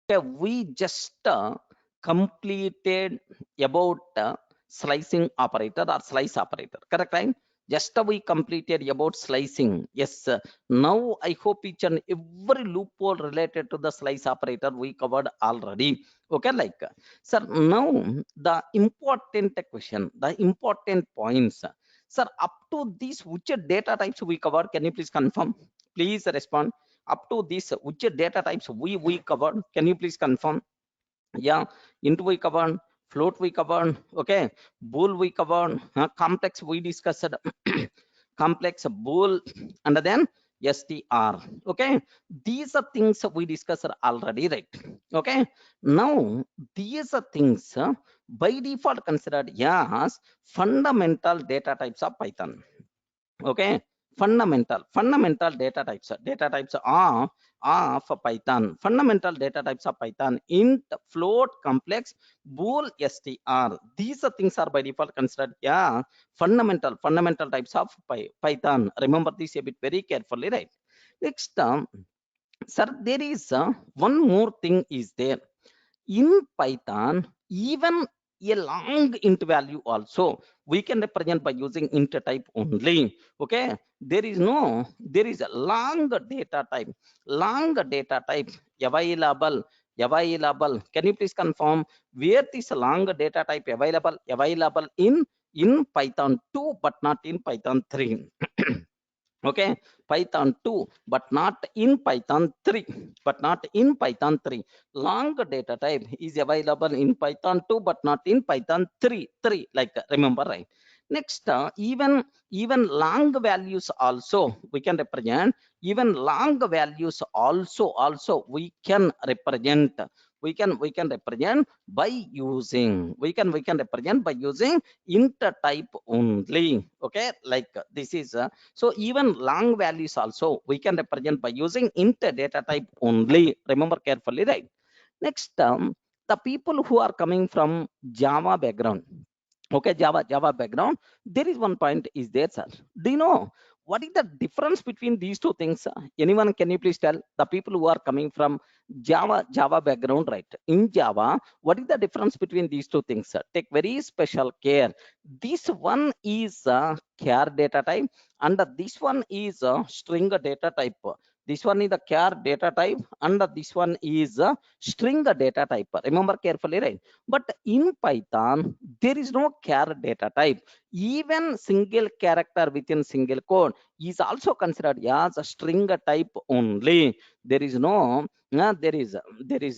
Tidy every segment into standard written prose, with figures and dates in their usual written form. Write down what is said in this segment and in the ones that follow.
Okay, we just completed about slicing operator or slice operator, correct, right? Just we completed about slicing. Yes, now I hope each and every loophole related to the slice operator we covered already. Okay, like, sir, now the important question, the important points. Sir, up to this, which data types we covered? Can you please confirm? Please respond. Up to this, which data types we covered? Can you please confirm? Yeah, int we covered, float we covered, okay, bool we covered, complex we discussed, complex bool, and then str. Okay, these are things we discussed already, right? Okay, now these are things by default considered as fundamental data types of Python. Okay, fundamental data types are for Python. Fundamental data types of Python: int, float, complex, bool, str. These are things are by default considered fundamental types of Python. Remember this a bit very carefully, right? Next, sir, there is one more thing is there in Python. Even a long int value also we can represent by using int type only. Okay, there is a long data type available. Can you please confirm where this long data type available in Python 2 but not in Python 3? Okay, Python 2 but not in Python 3, long data type is available in Python 2 but not in Python 3, like, remember, right? Next, even long values also we can represent. Even long values also we can represent. We can represent by using, we can represent by using int type only. Okay, like, this is so even long values also we can represent by using int data type only. Remember carefully, right? Next, the people who are coming from Java background. Okay, Java background. There is one point is there, sir. Do you know what is the difference between these two things? Anyone, can you please tell the people who are coming from Java background, right? In Java, what is the difference between these two things, sir? Take very special care. This one is char data type, and this one is string data type. This one is the char data type, and this one is string data type. Remember carefully, right? But in Python, there is no char data type. Even single character within single code is also considered as a string type only. There is no, there is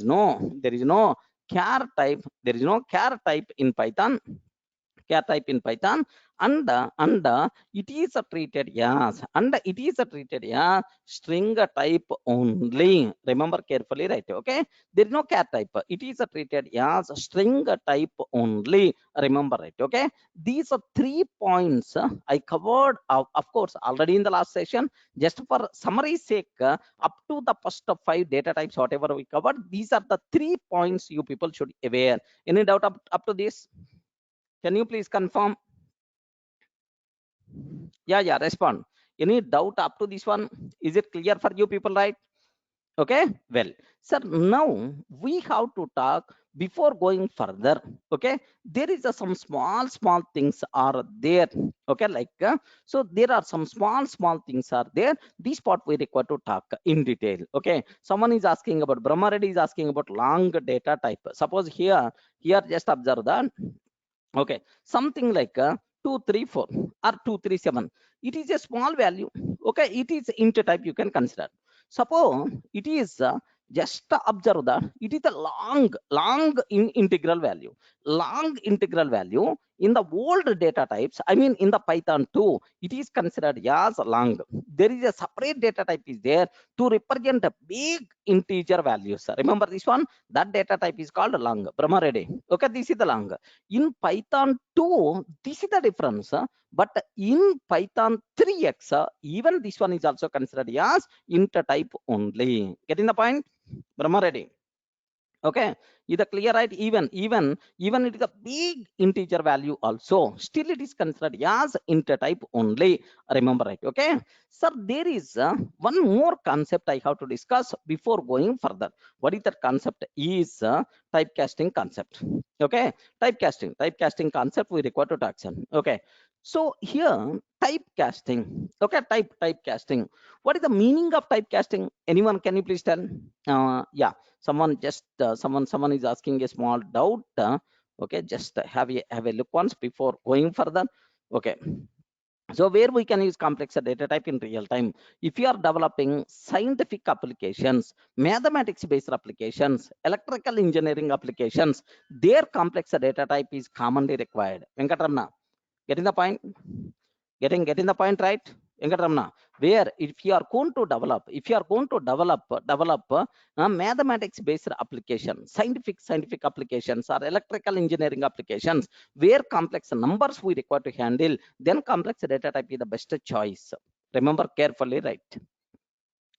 no char type. There is no char type in Python. Char type in Python, and it is treated as string type only. Remember carefully, right? Okay, there is no char type. It is treated as string type only. Remember, right? Okay, these are 3 points I covered, of course, already in the last session. Just for summary sake, up to the first of 5 data types, whatever we covered, these are the 3 points you people should aware. Any doubt up to this? Can you please confirm? Yeah, respond. Any doubt up to this one? Is it clear for you people, right? Okay, well, sir, now we have to talk before going further. Okay, there is some small things are there. Okay, like, so there are some small things are there. This part we require to talk in detail. Okay, someone is asking about, Brahma Reddy is asking about long data type. Suppose here just observe that. Okay, something like 234 or 237. It is a small value. Okay, it is int type, you can consider. Suppose it is just observe that it is a long integral value. Long integral value in the old data types, I mean in the Python 2, it is considered as long. There is a separate data type is there to represent a big integer values. Remember this one? That data type is called long. Brahma Reddy. Okay, this is the long. In Python 2, this is the difference. But in Python 3x, even this one is also considered as int type only. Getting the point? Brahma Reddy. Okay, is that clear, right? Even it is a big integer value also, still it is considered as integer type only. Remember, right? Okay, sir, there is one more concept I have to discuss before going further. What is that concept? Is typecasting concept. Okay, typecasting concept we require to touch on. Okay, so here typecasting. Okay, typecasting. What is the meaning of typecasting? Anyone, can you please tell? Yeah, someone is asking a small doubt. Okay, just have a look once before going further. Okay, so where we can use complex data type in real time, if you are developing scientific applications, mathematics based applications, electrical engineering applications, their complex data type is commonly required. Venkatramana, getting the point? Getting the point, right? Venkatramana, where if you are going to develop mathematics based application, scientific applications or electrical engineering applications, where complex numbers we require to handle, then complex data type is the best choice. Remember carefully, right?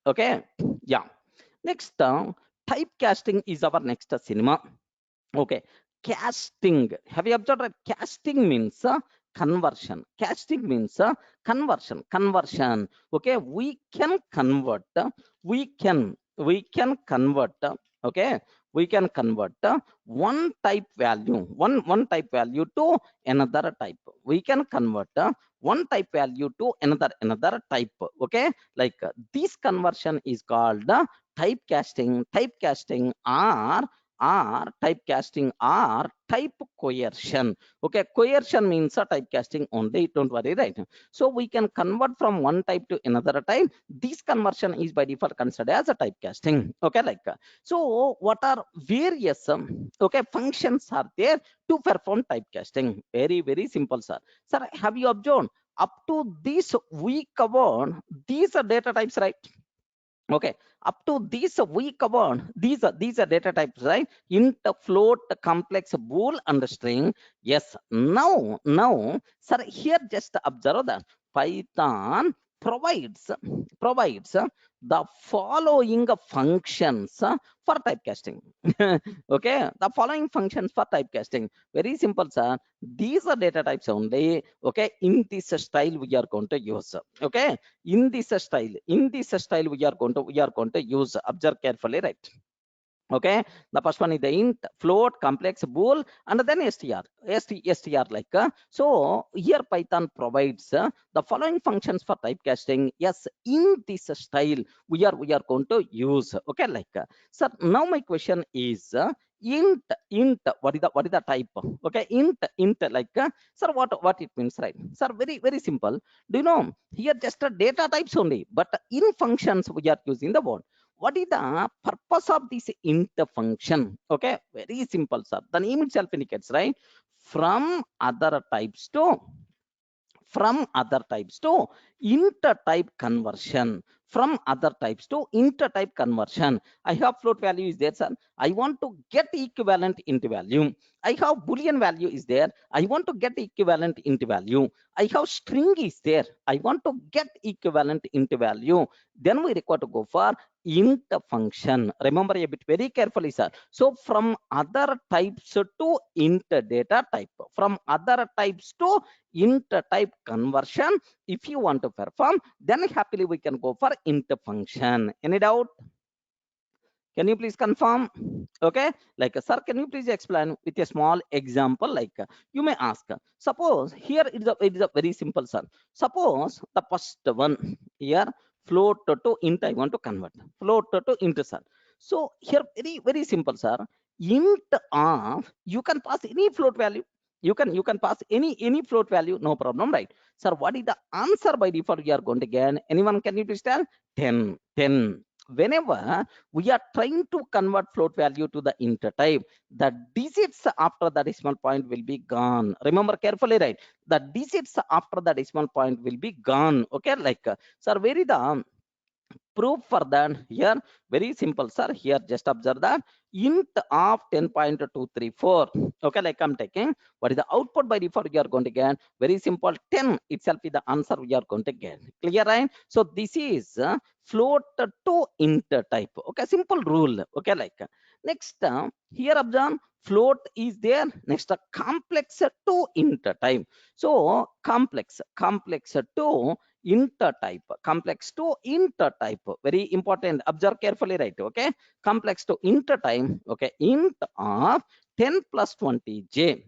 Okay, yeah. Next, typecasting is our next cinema. Okay, casting. Have you observed that casting means conversion? Casting means conversion. Okay, we can convert. Okay, we can convert one type value, one type value to another type. We can convert one type value to another type. Okay, like this conversion is called typecasting. Typecasting or type coercion. Okay, coercion means a typecasting only, don't worry, right? So we can convert from one type to another type. This conversion is by default considered as a typecasting. Okay, like so what are various okay functions are there to perform typecasting? Very simple, sir. Have you observed up to this we covered these are data types, right? Okay, up to these we covered these are data types, right? Int, float, complex, bool, and string. Yes, now sir, here just observe that Python provides the following functions for typecasting. Okay, the following functions for typecasting, very simple, sir. These are data types only. Okay, in this style we are going to use. Okay, in this style we are going to use. Observe carefully, right? Okay, the first one is the int, float, complex, bool, and then str, like so here Python provides the following functions for typecasting. Yes, in this style we are going to use. Okay, like sir, now my question is int, what is the type? Okay, int, like sir, what it means, right? Sir, very simple. Do you know here just data types only, but in functions we are using the word. What is the purpose of this int function? Okay, very simple, sir. The name itself indicates, right? from other types to from other types to intertype conversion. I have float value is there, sir. I want to get equivalent into value. I have boolean value is there. I want to get equivalent into value. I have string is there. I want to get equivalent into value. Then we require to go for int function. Remember a bit very carefully, sir. So from other types to int data type, from other types to int type conversion, if you want to perform, then happily we can go for int function. Any doubt? Can you please confirm? Okay, like sir, can you please explain with a small example? Like you may ask, suppose here it is a very simple, sir. Suppose the first one here, float to int I want to convert, float to int, sir. So here very simple, sir. Int of, you can pass any float value. You can pass any float value, no problem, right? Sir, what is the answer by default you are going to get? Anyone, can you please tell? 10. Whenever we are trying to convert float value to the int type, the digits after the decimal point will be gone. Remember carefully, right? The digits after the decimal point will be gone. Okay, like sir, where is the proof for that here very simple, sir. Here just observe that int of 10.234. Okay, like I'm taking what is the output by default you are going to get. Very simple, 10 itself is the answer we are going to get. Clear, right? So this is float to int type. Okay, simple rule. Okay, like next here observe float is there. Next complex to int type. So complex to int type, complex to int type, very important, observe carefully, right? Okay, complex to int type. Okay, int of 10 plus 20j.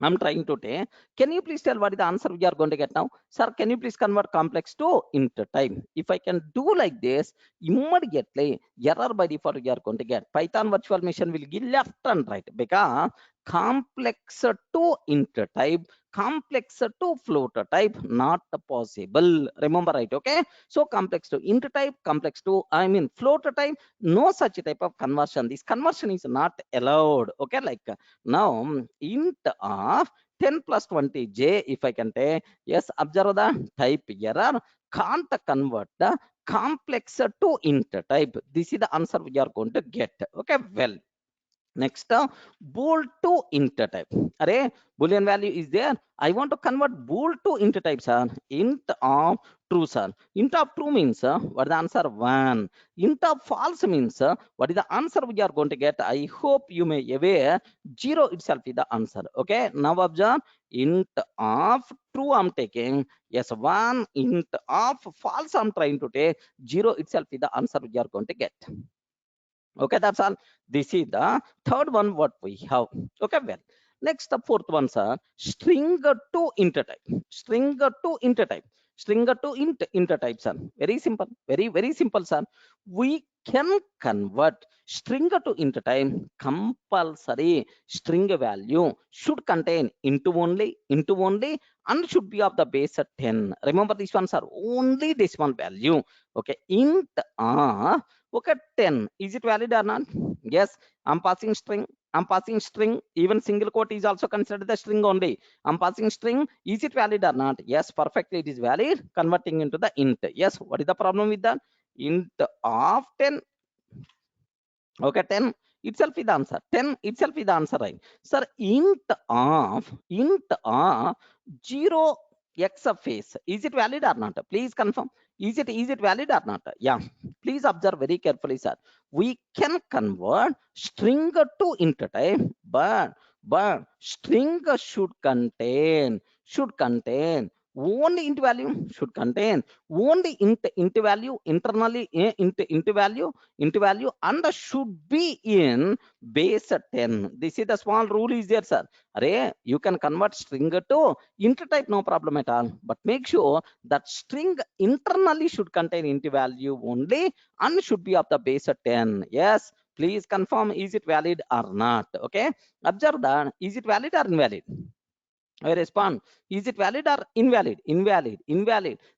I'm trying to take. Can you please tell what is the answer we are going to get now? Sir, can you please convert complex to int type? If I can do like this, immediately error by default we are going to get. Python virtual machine will give left and right because complex to int type, complex to float type, not possible. Remember, right? Okay. So complex to int type, complex to float type, no such type of conversion. This conversion is not allowed. Okay, like now int of 10 plus 20j, if I can take, yes, observe the type error, can't convert the complex to int type. This is the answer we are going to get. Okay, well, next bool to int type. Array boolean value is there. I want to convert bool to int type, sir. Int of true, sir. Int of true means what is the answer? 1. Int of false means what is the answer we are going to get? I hope you may aware 0 itself is the answer. Okay, now observe int of true I'm taking, yes, 1. Int of false I'm trying to take, 0 itself is the answer we are going to get. Okay, that's all. This is the third one what we have. Okay, well, next the fourth one, sir. String to int type. String to int type. String to int type, sir. Very simple. Very simple, sir. We can convert string to int type. Compulsory string value should contain into only, and should be of the base 10. Remember, these ones are only decimal value. Okay, int okay, 10. Is it valid or not? Yes, I'm passing string. I'm passing string. Even single quote is also considered the string only. I'm passing string. Is it valid or not? Yes, perfectly. It is valid. Converting into the int. Yes, what is the problem with that? Int of 10. Okay, 10 itself is the answer. 10 itself is the answer, right? Sir, int of 0 x of face. Is it valid or not? Please confirm. Is it valid or not? Yeah. Please observe very carefully, sir. We can convert string to int type, but string should contain only int value, should contain only int value internally, int value and should be in base 10. This is the small rule is there, sir. Array, you can convert string to int type, no problem at all, but make sure that string internally should contain int value only and should be of the base 10. Yes, please confirm, is it valid or not? Okay, observe that. Is it valid or invalid? I respond, is it valid or invalid? Invalid.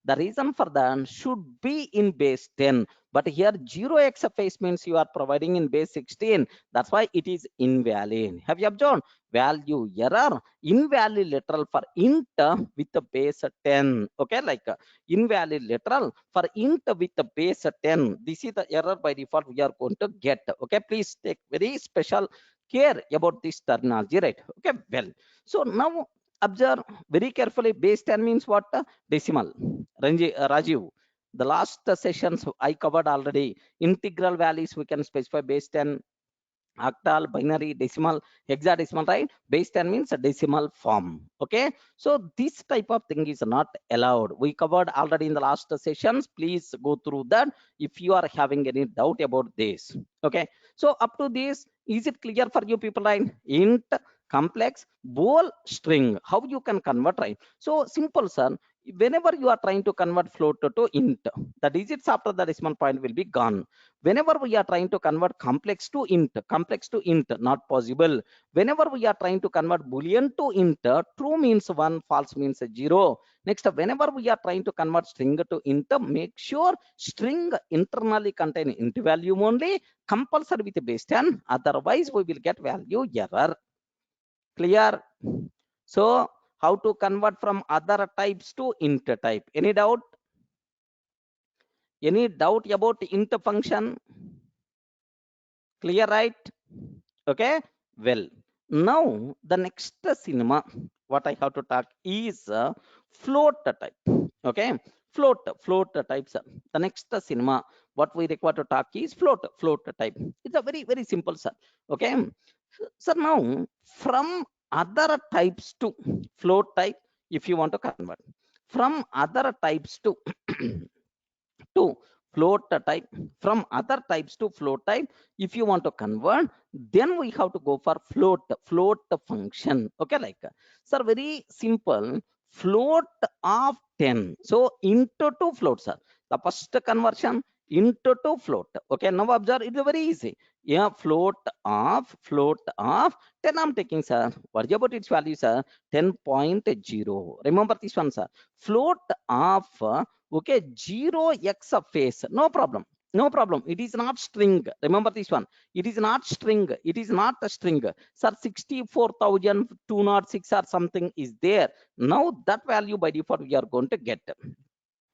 The reason for that should be in base 10. But here 0x face means you are providing in base 16. That's why it is invalid. Have you observed? Value error, invalid literal for int with the base 10. Okay, like invalid literal for int with the base 10. This is the error by default we are going to get. Okay, please take very special care about this terminology, right? Okay, well, so now observe very carefully. Base 10 means what? Decimal. Rajiv, the last sessions I covered already. Integral values we can specify base 10, octal, binary, decimal, hexadecimal, right? Base 10 means a decimal form. Okay, so this type of thing is not allowed. We covered already in the last sessions. Please go through that if you are having any doubt about this. Okay, so up to this, is it clear for you people, right? Int, complex, bool, string, how you can convert, right? So simple, sir. Whenever you are trying to convert float to int, the digits after the decimal point will be gone. Whenever we are trying to convert complex to int, not possible. Whenever we are trying to convert boolean to int, true means 1, false means 0. Next, whenever we are trying to convert string to int, make sure string internally contain int value only, compulsory with base 10, otherwise we will get value error. Clear? So how to convert from other types to int type? Any doubt? Any doubt about int function? Clear, right? Okay, well, now the next cinema what I have to talk is float type. Okay, float types. The next cinema what we require to talk is float type. It's a very simple, sir. Okay, so now from other types to float type, if you want to convert from other types to to float type, from other types to float type, if you want to convert, then we have to go for float function. Okay, like sir, very simple. Float of 10, so into to float, sir. The first conversion into to float. Okay, now observe, it's very easy. Yeah, float of 10 I'm taking, sir. What about its value, sir? 10.0. Remember this one, sir. Float of okay, 0x of face, no problem, no problem. It is not string. Remember this one. It is not string. It is not a string, sir. 64,206 or something is there. Now that value by default we are going to get.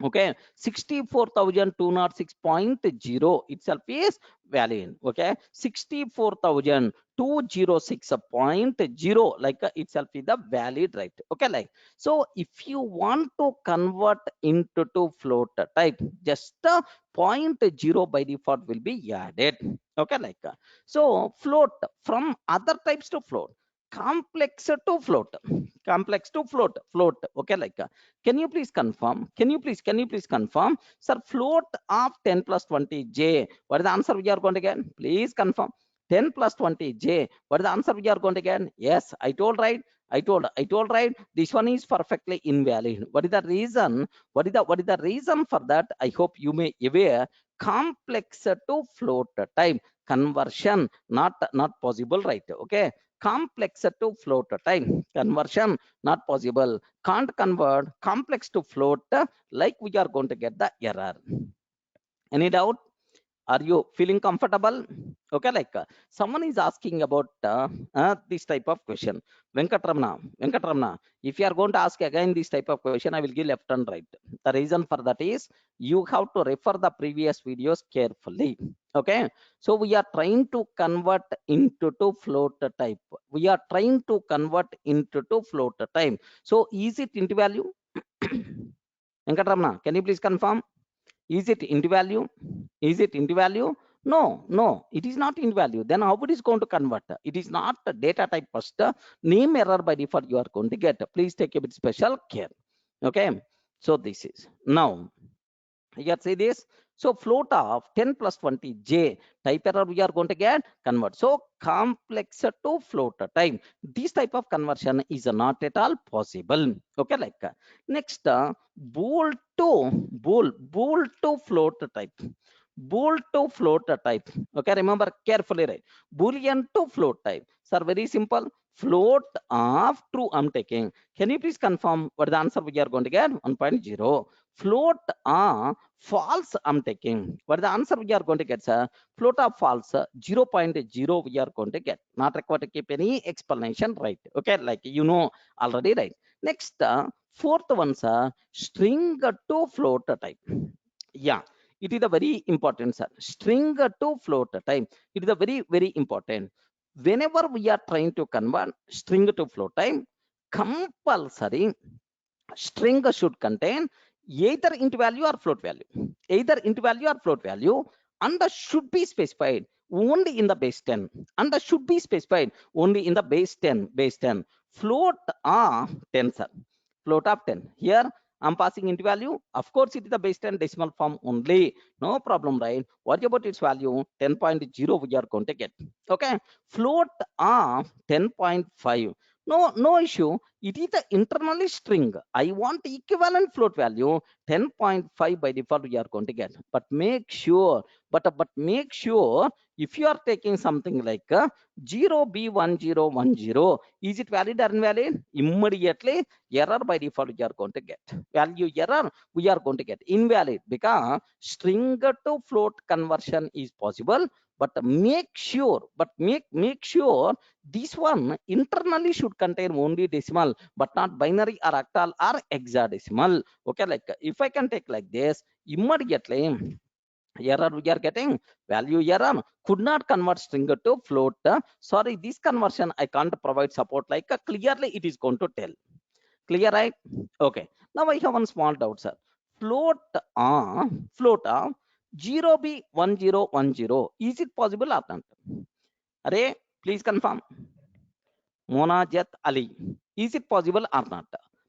Okay, 64,206.0 itself is valid. Okay, 64,206.0 like itself is the valid, right? Okay, like so if you want to convert into to float type, just point 0 by default will be added. Okay, like so float from other types to float, complex to float, complex to float. Okay, like can you please confirm? Can you please confirm? Sir, float of 10 plus 20j. What is the answer we are going to get? Please confirm. 10 plus 20j. What is the answer we are going to get? Yes, I told right. I told right. This one is perfectly invalid. What is the reason? What is the reason for that? I hope you may aware. Complex to float type conversion not possible, right? Okay. Complex to float type conversion not possible. Can't convert complex to float, like we are going to get the error. Any doubt? Are you feeling comfortable? Okay, like someone is asking about this type of question. Venkatramana, if you are going to ask again this type of question, I will give left and right. The reason for that is you have to refer the previous videos carefully. Okay, so we are trying to convert into to float type. We are trying to convert into to float type. So is it into value? Venkatramana, can you please confirm? Is it into value? Is it into value? No, no, it is not in value. Then how it is going to convert? It is not a data type first. Name error by default you are going to get. Please take a bit special care. Okay. So this is now. Here say this. So float of 10 plus 20j type error we are going to get convert. So complex to float type. This type of conversion is not at all possible. Okay, like next bool to float type. Bool to float type. Okay, remember carefully, right? Boolean to float type. Sir, very simple. Float of true I'm taking. Can you please confirm what the answer we are going to get? 1.0. Float false I'm taking. What is the answer we are going to get, sir? Float of false 0.0 we are going to get. Not required to keep any explanation, right? Okay, like you know already, right? Next, fourth one, sir, string to float type. Yeah, it is a very important, sir. String to float type. It is a very important. Whenever we are trying to convert string to float type, compulsory string should contain either int value or float value, either int value or float value, and should be specified only in the base 10, and should be specified only in the base 10 float of 10, sir. Float of 10 here I'm passing int value. Of course it is the base 10 decimal form only, no problem, right? What about its value? 10.0 we are going to get. Okay, float of 10.5, no issue. It is the internally string. I want equivalent float value 10.5 by default we are going to get. But make sure, but make sure if you are taking something like 0b1010, is it valid or invalid? Immediately error by default you are going to get. Value error we are going to get invalid, because string to float conversion is possible, but make sure this one internally should contain only decimal, but not binary or octal or hexadecimal. Okay, like if I can take like this, immediately error we are getting, value error, could not convert string to float. Sorry, this conversion I can't provide support, like clearly it is going to tell. Clear, right? Okay, now I have one small doubt, sir. Float 0b1010, is it possible or not? Array, please confirm. Monajat Ali, is it possible or not?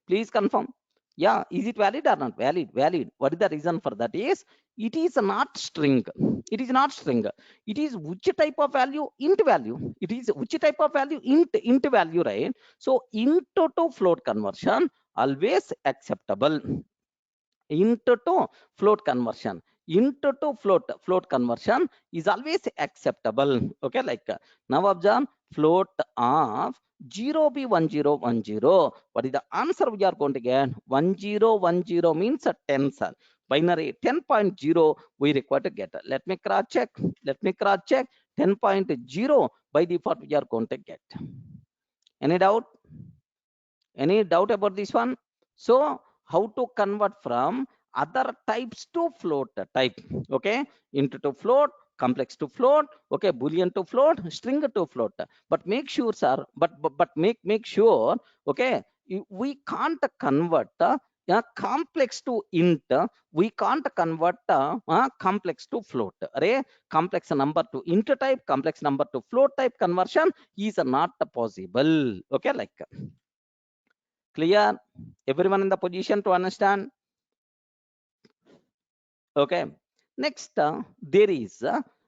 Please confirm. Yeah, is it valid or not? Valid, valid. What is the reason for that? Is it is not string. It is not string. It is which type of value? Int value. It is which type of value? Int value, right? So int to float conversion always acceptable. Int to float conversion. Int to float conversion is always acceptable. Okay, like now observe float of 0b1010. What is the answer we are going to get? 1010 means a tensor. Binary 10.0 we require to get. Let me cross check. 10.0 by default we are going to get. Any doubt? Any doubt about this one? So how to convert from other types to float type? Okay, int to float, complex to float, okay, boolean to float, string to float. But make sure, sir, but make sure, okay, we can't convert complex to int, we can't convert complex to float. Array, complex number to int type, complex number to float type conversion is not possible. Okay, like clear? Everyone in the position to understand? Okay. Next, there is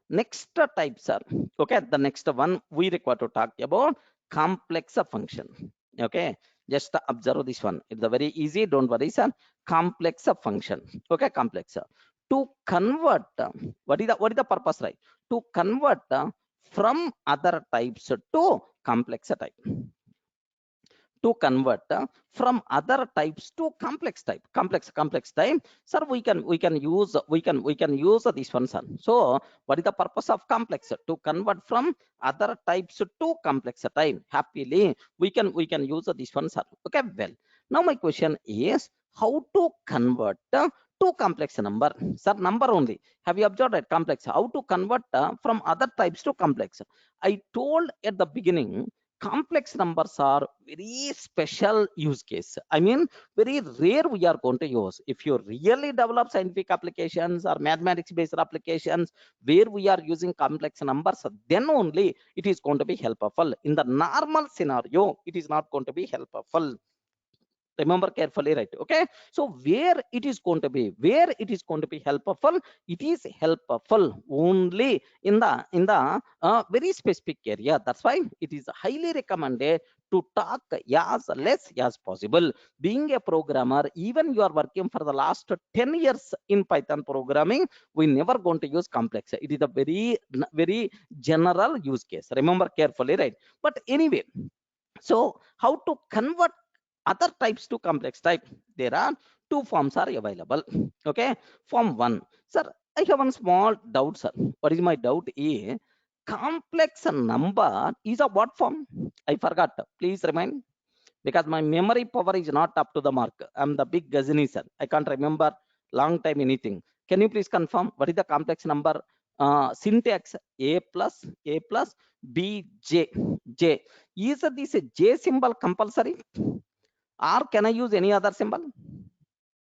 next type, sir. Okay, the next one we require to talk about complex function. Okay, just observe this one. It's a very easy. Don't worry, sir. Complex function. Okay, complex. To convert, what is the purpose, right? To convert from other types to complex type. To convert from other types to complex type, sir, we can use this one, sir. So what is the purpose of complex? To convert from other types to complex type. Happily we can use this one, sir. Okay, well, now my question is how to convert to complex number, sir. Number only, have you observed that? Complex, how to convert from other types to complex? I told at the beginning, complex numbers are very special use case. I mean, very rare we are going to use. If you really develop scientific applications or mathematics based applications where we are using complex numbers, then only it is going to be helpful. In the normal scenario, it is not going to be helpful. Remember carefully, right? Okay, so where it is going to be, helpful, it is helpful only in the very specific area. That's why it is highly recommended to talk as less as possible. Being a programmer, even you are working for the last 10 years in Python programming, we never going to use complex. It is a very general use case. Remember carefully, right? But anyway, so how to convert other types to complex type? There are two forms are available. Okay, form one, sir, I have one small doubt, sir. What is my doubt? Is complex number is a what form? I forgot, please remind, because my memory power is not up to the mark. I'm the big gazini, sir. I can't remember long time anything. Can you please confirm what is the complex number syntax? A plus b j. Is this a j symbol compulsory, or can I use any other symbol?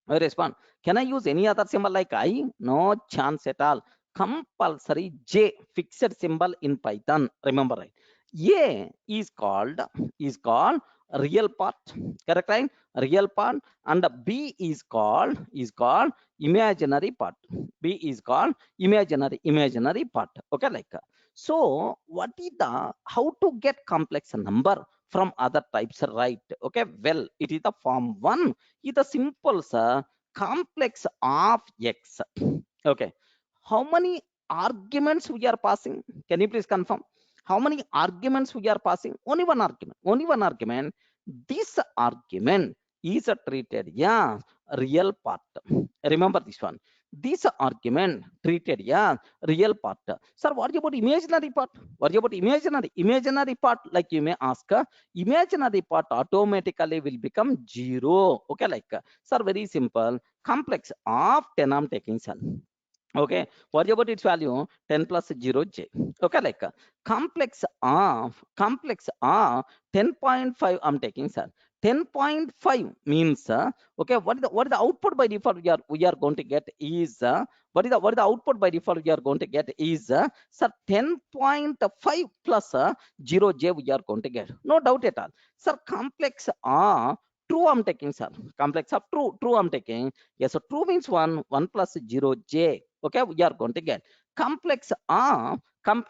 I respond, can I use any other symbol like I? No chance at all. Compulsory j, fixed symbol in Python. Remember, right? A is called real part, correct, right? Real part. And b is called imaginary part. B is called imaginary part. Okay, like so what is the, how to get complex number from other types, right? Okay, well, it is the form one. Is the simple, sir. Complex of x. Okay, how many arguments we are passing? Can you please confirm? How many arguments we are passing? Only one argument. Only one argument. This argument is treated as real part. Remember this one. This argument treated as real part. Sir, what about imaginary part? What about imaginary? Imaginary part, like you may ask, imaginary part automatically will become 0. Okay, like, sir, very simple. Complex of 10 I'm taking, sir. Okay, what about its value? 10 plus 0j. Okay, like, complex of 10.5 I'm taking, sir. 10.5 means, okay, what is the output by default we are going to get is, what is the output by default we are going to get is, sir, 10.5 plus 0j we are going to get, no doubt at all. Sir, complex of true I'm taking, sir. Complex of true I'm taking. Yes, so true means 1 plus 0j. Okay, we are going to get complex of 10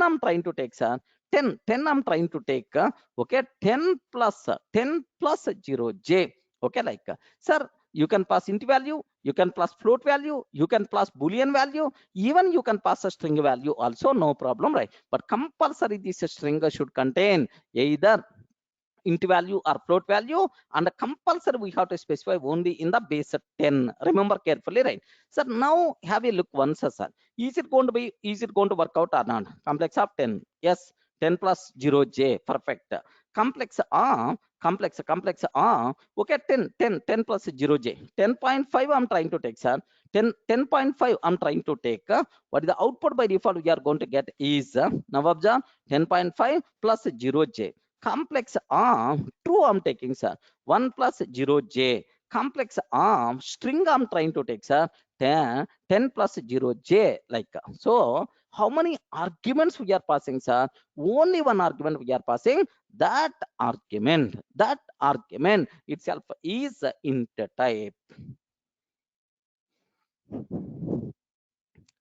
I'm trying to take, sir. 10 I'm trying to take, okay, 10 plus 0j. Okay, like, sir, you can pass int value, you can pass float value, you can pass boolean value, even you can pass a string value also, no problem, right? But compulsory this string should contain either int value or float value, and compulsory we have to specify only in the base 10. Remember carefully, right? So now have a look once, sir. Is it going to work out or not? Complex of 10, yes. 10 plus 0j, perfect. Complex okay, 10 plus 0j. 10.5 I'm trying to take, sir. 10.5 I'm trying to take. What is the output by default we are going to get is, now observe, 10.5 plus 0j. Complex arm true I'm taking, sir. 1 plus 0j. Complex arm string I'm trying to take, sir. 10 plus 0j, like, so how many arguments we are passing, sir? Only one argument we are passing. That argument itself is int type.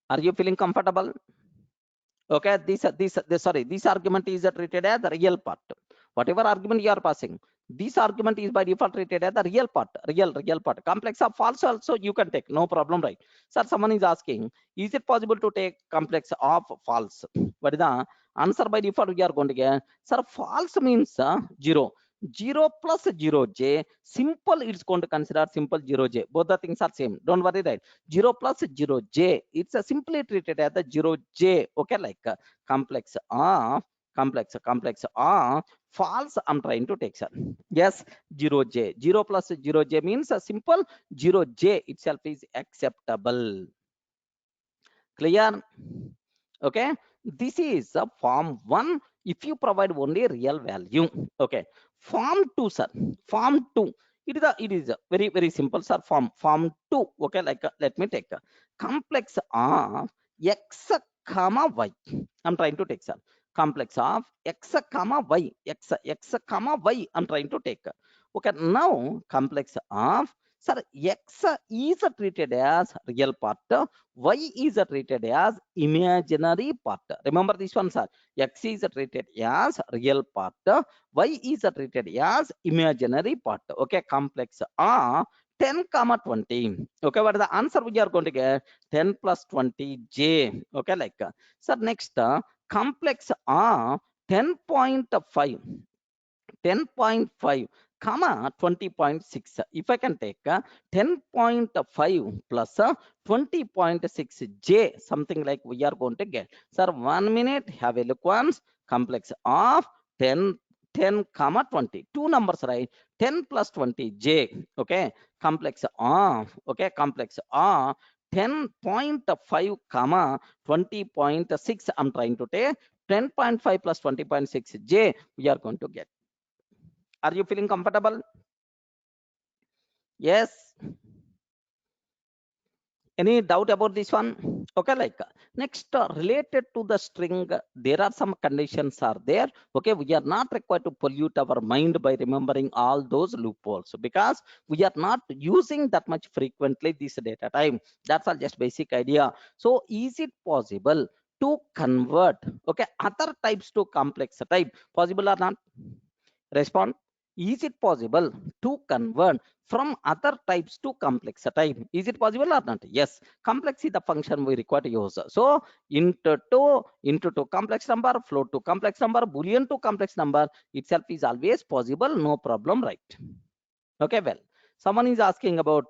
Are you feeling comfortable? Okay, this argument is treated as the real part. Whatever argument you are passing, this argument is by default treated as the real part. Real part. Complex of false also you can take, no problem, right? Sir, someone is asking, is it possible to take complex of false? What is the answer by default we are going to get? Sir, false means 0. 0 plus 0j, simple, it's going to consider simple 0j. Both the things are same, don't worry, right? 0 plus 0j, it's simply treated as the 0j. Okay, like, complex of false I'm trying to take, sir. Yes, 0j. 0 plus 0j means a simple 0j itself is acceptable. Clear? Okay, this is a form 1 if you provide only real value. Okay, form 2, sir. Form 2, it is a very simple, sir. Form 2. Okay, like, let me take a complex of x comma y. I'm trying to take, sir. Complex of x comma y. X comma y I'm trying to take. Okay, now complex of, sir, x is treated as real part, y is treated as imaginary part. Remember this one, sir. X is treated as real part, y is treated as imaginary part. Okay, complex 10 comma 20. Okay, what is the answer we are going to get? 10 plus 20j. Okay, like, sir, next, complex 10.5. 10.5 comma 20.6. If I can take 10.5 plus 20.6j, something like we are going to get. Sir, 1 minute, have a look once. Complex of 10 comma 20, two numbers, right? 10 plus 20j. Okay, complex of, okay, complex of 10.5 comma 20.6 I'm trying to take. 10.5 plus 20.6j we are going to get. Are you feeling comfortable? Yes. Any doubt about this one? Okay, like, next, related to the string, there are some conditions are there. Okay, we are not required to pollute our mind by remembering all those loopholes because we are not using that much frequently this data type. That's all, just basic idea. So is it possible to convert, okay, other types to complex type? Possible or not? Respond. is it possible to convert from other types to complex type? Is it possible or not? Yes, complex is the function we require to use. So into to complex number, float to complex number, boolean to complex number itself is always possible, no problem, right? Okay, well, someone is asking about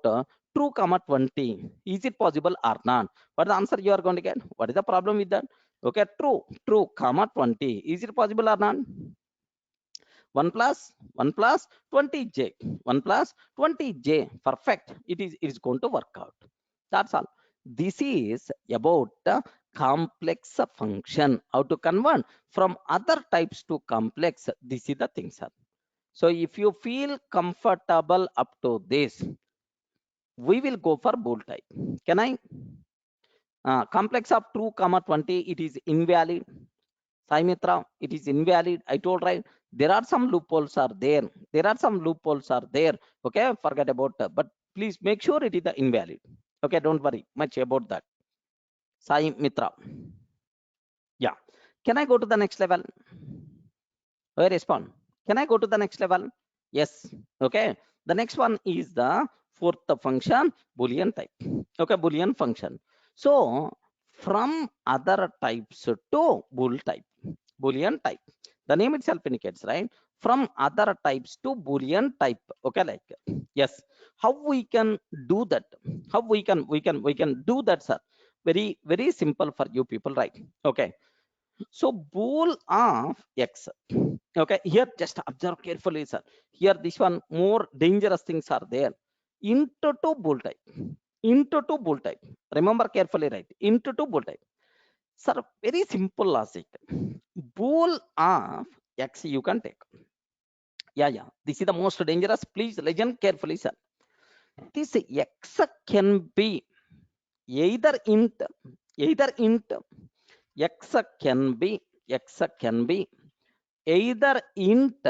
true comma 20. Is it possible or not? What the answer you are going to get? What is the problem with that? Okay, true comma 20. Is it possible or not? 1 plus 20j. 1 plus 20j. Perfect. It is going to work out. That's all. This is about the complex function. How to convert from other types to complex. This is the thing, sir. So if you feel comfortable up to this, we will go for bold type. Can I? Complex of true comma 20, it is invalid. Sai Mitra, it is invalid. I told, right? There are some loopholes are there. There are some loopholes are there. Okay, forget about that. But please make sure it is the invalid. Okay, don't worry much about that. Sai Mitra. Yeah. Can I go to the next level? I respond. Can I go to the next level? Yes. Okay. The next one is the fourth function, Boolean type. Okay, Boolean function. So from other types to bool type, Boolean type. The name itself indicates, right? From other types to Boolean type. Okay, like yes. How we can do that? How we can do that, sir? Very simple for you people, right? Okay. So bool of x. Okay, here just observe carefully, sir. Here this one more dangerous things are there. Into to bool type. Into to bool type. Remember carefully, right? Into to bool type. Sir, very simple logic. Bool of x you can take. Yeah. This is the most dangerous. Please listen carefully, sir. This x can be either int, x can be either int,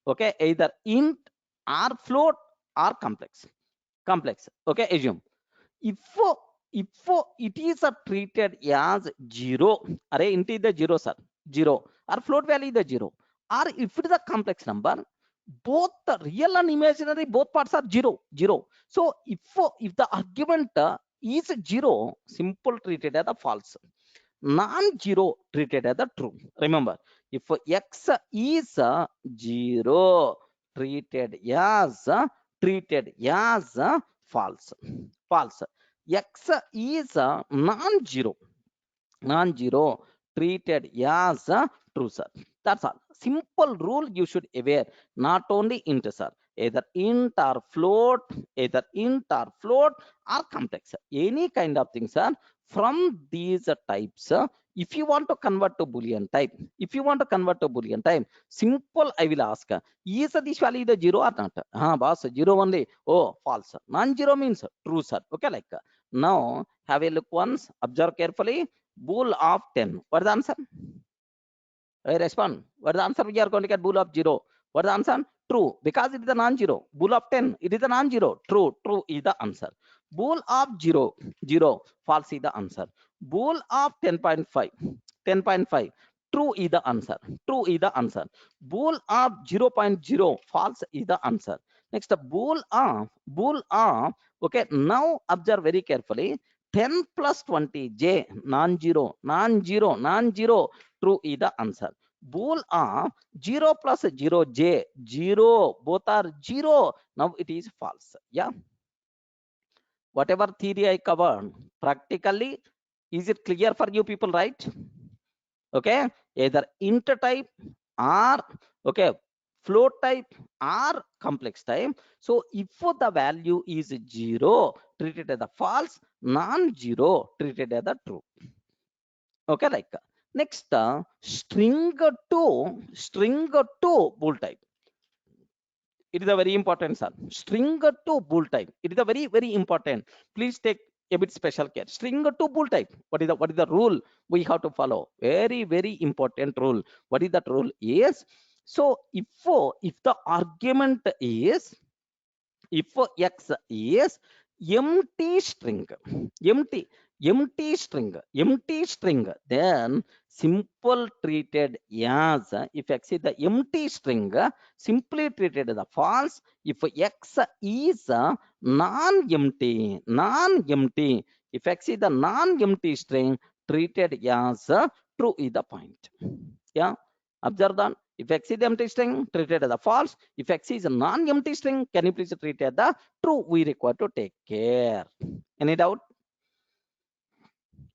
okay, either int or float or complex. Okay, assume if if it is treated as 0, array int is the 0, sir, 0, or float value is the 0, or if it is a complex number, both the real and imaginary both parts are 0. So if the argument is 0, simple treated as a false, non-zero treated as a true. Remember, if x is 0, treated as false. X is non-zero, treated as true, sir. That's all. Simple rule you should aware. Not only int, sir. Either int or float, or complex. Any kind of things, sir. From these types, if you want to convert to Boolean type, simple I will ask, is this value the 0 or not? Boss, 0 only. Oh, false. Non-zero means true, sir. Okay, like now have a look once, observe carefully. Bool of 10. What is the answer? I respond. What is the answer? We are going to get bool of 0. What is the answer? True. Because it is a non-zero. Bool of 10. It is a non-zero. True is the answer. Bool of 0. False is the answer. Bool of 10.5. True is the answer. Bool of 0.0. False is the answer. Next, bool of. Okay, now observe very carefully. 10 plus 20j, non-zero. True is the answer. Bool of 0 plus 0j, 0. Both are 0. Now it is false. Yeah. Whatever theory I covered, practically, is it clear for you people, right? Okay. Either int type or okay, float type or complex type. So if the value is 0, treated as a false, non-zero treated as a true. Okay, like next, string to bool type. It is a very important, sir. String to bool type. It is a very important. Please take a bit special care. String to bool type. What is the rule we have to follow? Very important rule. What is that rule? Yes. So if the argument is, if x is empty string, then simple treated as if x is the empty string, simply treated as a false. If x is a non-empty, if x is the non-empty string, treated as true is the point. Yeah, observe that. If x is the empty string, treated as a false. If x is a non-empty string, can you please treat it as the true? We require to take care. Any doubt?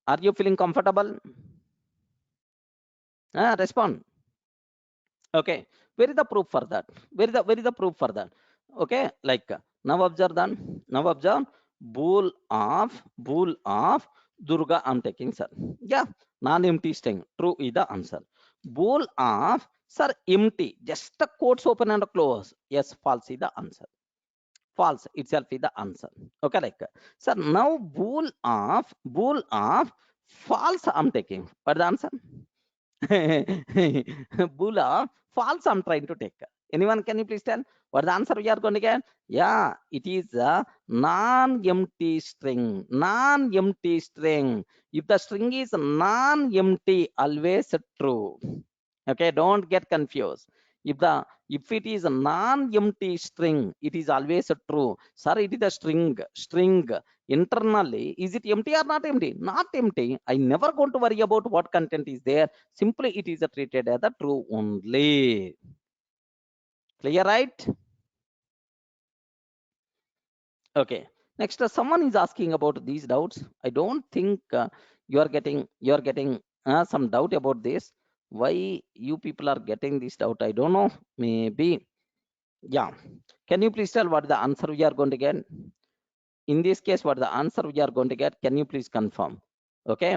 Are you feeling comfortable? Respond. Okay, where is the proof for that? Where is the proof for that? Okay, like now observe then. Now observe bool of Durga. I'm taking, sir. Yeah, non-empty string. True is the answer. Bool of, sir, empty. Just the quotes open and close. Yes, false is the answer. False itself is the answer. Okay, like sir. Now bool of false. I'm taking. What the answer? Bula, false I'm trying to take. Anyone, can you please tell what the answer we are going to get? Yeah, it is a non-empty string. Non-empty string. If the string is non-empty, always true. Okay, don't get confused. If it is a non-empty string, it is always true. Sir, it is a string. Internally, is it empty or not empty? Not empty. I never going to worry about what content is there. Simply it is treated as a true only. Clear, right? Okay. Next, someone is asking about these doubts. I don't think you are getting some doubt about this. Why you people are getting this doubt? I don't know. Maybe. Yeah. Can you please tell what the answer we are going to get? In this case, what the answer we are going to get? Can you please confirm? Okay.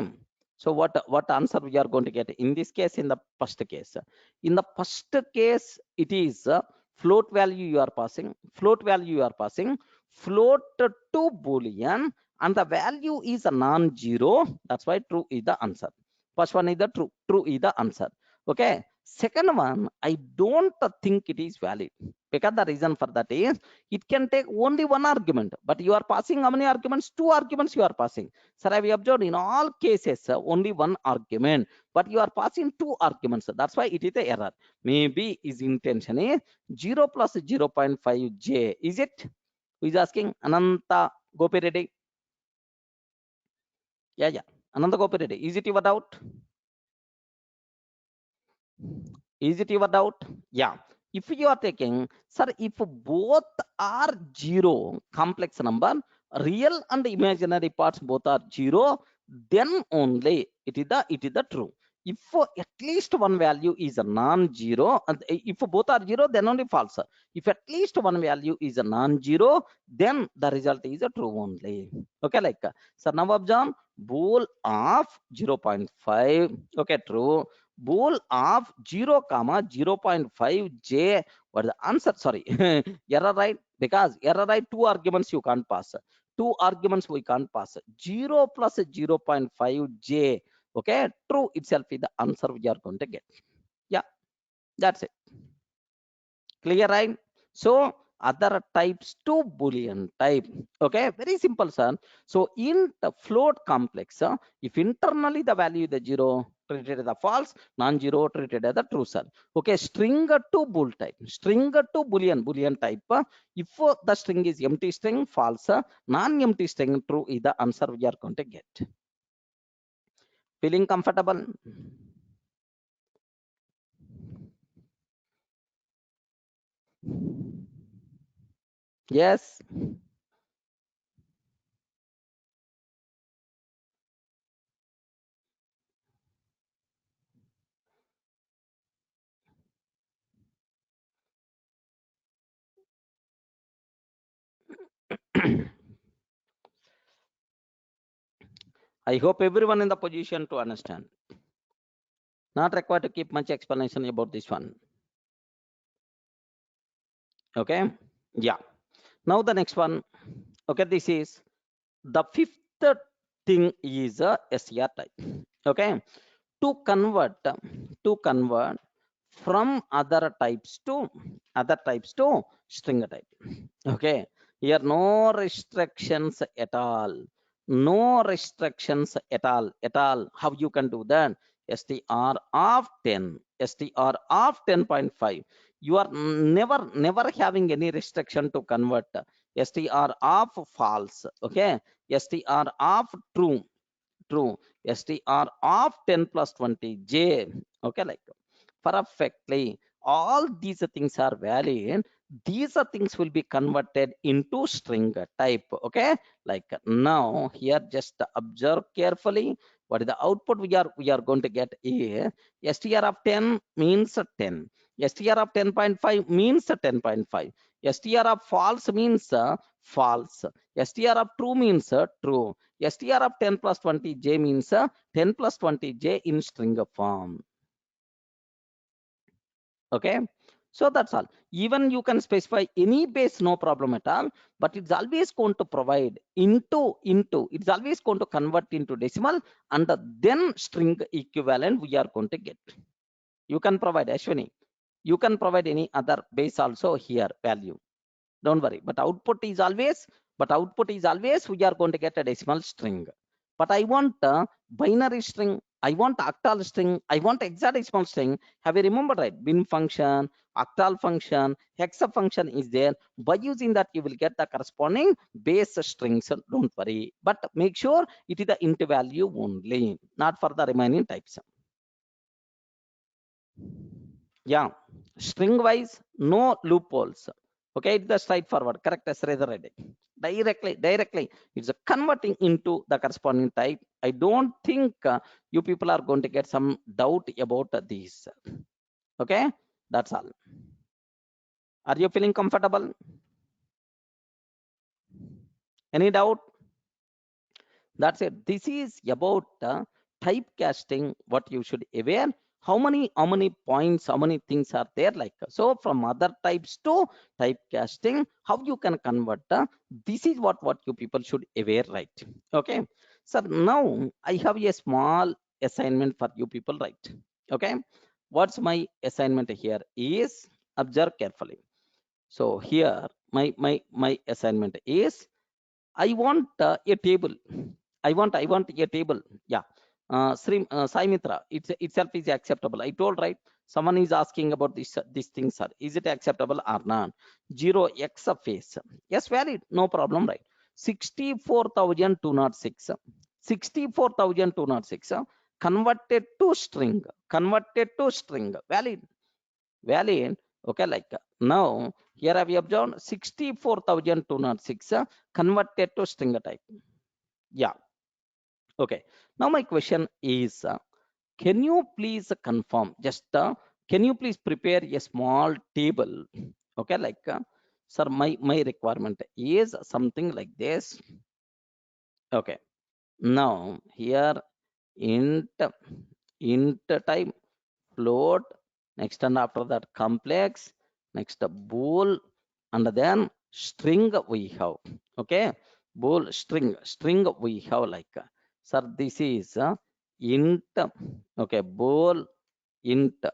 So what answer we are going to get in this case? In the first case, it is float value you are passing. Float to boolean, and the value is a non-zero. That's why true is the answer. First one is the true. True is the answer. Okay. Second one, I don't think it is valid, because the reason for that is it can take only one argument, but you are passing how many arguments? Two arguments you are passing. Sir, I have observed in all cases only one argument, but you are passing two arguments. That's why it is the error. Maybe his intention is 0 plus 0.5j. Is it? Who is asking? Ananta Gopireddy. Yeah. Ananta Gopireddy. Is it your doubt? Is it your doubt? Yeah. If you are taking, sir, if both are zero, complex number, real and imaginary parts both are zero, then only it is the true. If at least one value is a non-zero, and if both are zero, then only false. If at least one value is a non-zero, then the result is a true only. Okay, like sir, now observe bool of 0.5. Okay, true. Bool of 0 comma 0.5j. What is the answer? Sorry, error, right? Because error, right? Two arguments you can't pass. Two arguments we can't pass. 0 plus 0.5j. Okay, true itself is the answer we are going to get. Yeah, that's it. Clear, right? So other types to boolean type. Okay, very simple, sir. So in the float complex, if internally the value is the zero, treated as a false, non-zero treated as a true, sir. Okay, string to bool type, string to boolean type. If the string is empty string, false, non-empty string, true is the answer we are going to get. Feeling comfortable? Yes. I hope everyone in the position to understand. Not required to keep much explanation about this one. Okay. Yeah. Now the next one. Okay. This is the fifth thing is a SCR type. Okay. To convert from other types to string type. Okay. Here no restrictions at all. No restrictions at all. How you can do that? str of 10, str of 10.5. You are never having any restriction to convert str of false. Okay, str of true, str of 10 plus 20 j. Okay, like perfectly all these things are valid. These things will be converted into string type. Okay, like now here just observe carefully what is the output we are going to get here. Str of 10 means 10, str of 10.5 means 10.5, str of false means false, str of true means true, str of 10 plus 20 j means 10 plus 20 j in string form. Okay, so that's all. Even you can specify any base, no problem at all, but it's always going to provide into it's always going to convert into decimal, and then string equivalent we are going to get. You can provide Ashwini, you can provide any other base also here value, don't worry, but output is always we are going to get a decimal string. But I want a binary string, I want octal string, I want hexadecimal string. Have you remembered, right? Bin function, octal function, hexa function is there. By using that you will get the corresponding base strings, so don't worry, but make sure it is the int value only, not for the remaining types. Yeah, string wise no loopholes. Okay, it's the straightforward, correct as rather ready. Directly, it's a converting into the corresponding type. I don't think you people are going to get some doubt about these. Okay, that's all. Are you feeling comfortable? Any doubt? That's it. This is about typecasting, what you should aware. How many points, how many things are there, like so from other types to typecasting, how you can convert. This is what you people should aware, right? Okay. So now I have a small assignment for you people, right? Okay. What's my assignment here is, observe carefully. So here my assignment is, I want a table. I want a table. Yeah. Sai Mitra, itself is acceptable. I told, right? Someone is asking about these things, sir. Is it acceptable or not? 0x of face. Yes, valid. No problem, right? 64,206. 64,206. Converted to string. Converted to string. Valid. Valid. Okay, like now here I have observed 64,206 converted to string type. Yeah. Okay. Now my question is, can you please confirm? Just can you please prepare a small table? Okay, like sir, my requirement is something like this. Okay. Now here int int type float, next and after that complex, next bool, and then string we have. Okay, bool string we have, like sir, this is int. Okay, bool int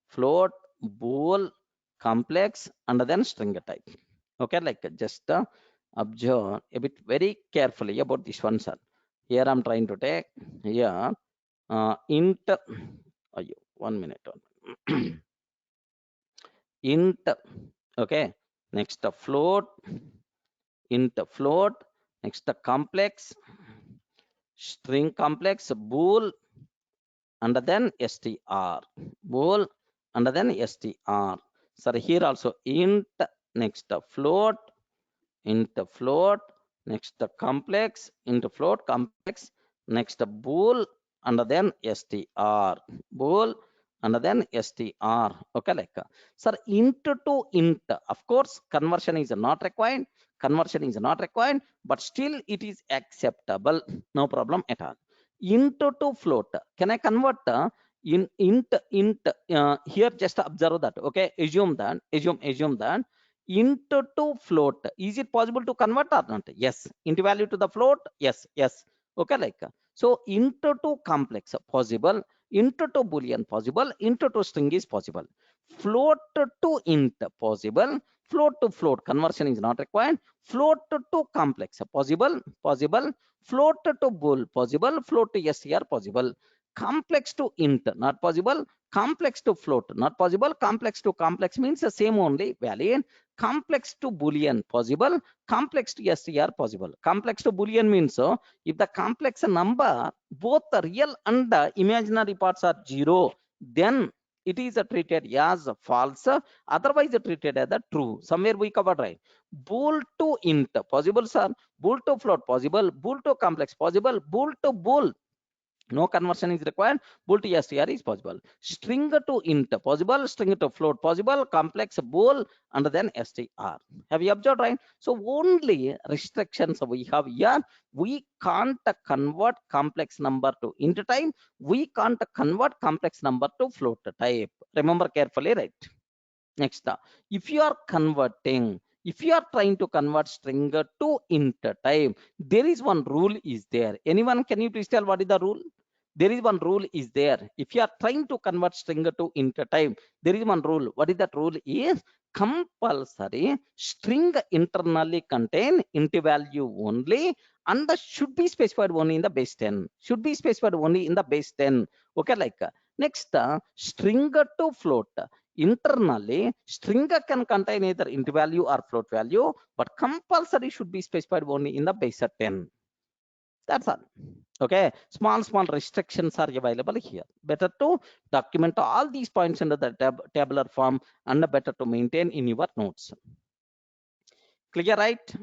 float bool complex and then string type. Okay, like just observe a bit very carefully about this one, sir. Here I'm trying to take here int. Ayyo, 1 minute. Int. Okay, next float, int float, next complex, string complex, bool, and then str, bool, and then str. So here also int, next float, int float, next complex, int float complex, next bool, and then str, bool, and then str. Okay, like sir, int to int, of course conversion is not required, but still it is acceptable, no problem at all. Int to float, can I convert in int here? Just observe that. Okay, assume that int to float, is it possible to convert or not? Yes. Int value to the float, yes. Okay, like so int to complex possible, int to boolean possible, int to string is possible, float to int possible, float to float conversion is not required, float to complex possible, float to bool possible, float to str possible. Complex to int, not possible. Complex to float, not possible. Complex to complex means the same only, valid. Complex to boolean, possible. Complex to str, possible. Complex to boolean means if the complex number, both the real and the imaginary parts are 0, then it is treated as false, otherwise treated as a true. Somewhere we covered, right? Bool to int, possible, sir. Bool to float, possible. Bool to complex, possible. Bool to bool, no conversion is required. Bool to str is possible. String to int, possible. String to float, possible. Complex bool and then str. Have you observed, right? So only restrictions we have here. We can't convert complex number to int type. We can't convert complex number to float type. Remember carefully, right? Next, if you are converting, if you are trying to convert string to int type, there is one rule is there. Anyone, can you please tell what is the rule? There is one rule is there. If you are trying to convert string to int type, there is one rule. What is that rule? Is compulsory string internally contain int value only, and should be specified only in the base 10. Should be specified only in the base 10. Okay, like next, string to float. Internally, string can contain either int value or float value, but compulsory should be specified only in the base 10. That's all. Okay, small restrictions are available here. Better to document all these points under the tabular form, and better to maintain in your notes. Clear, right?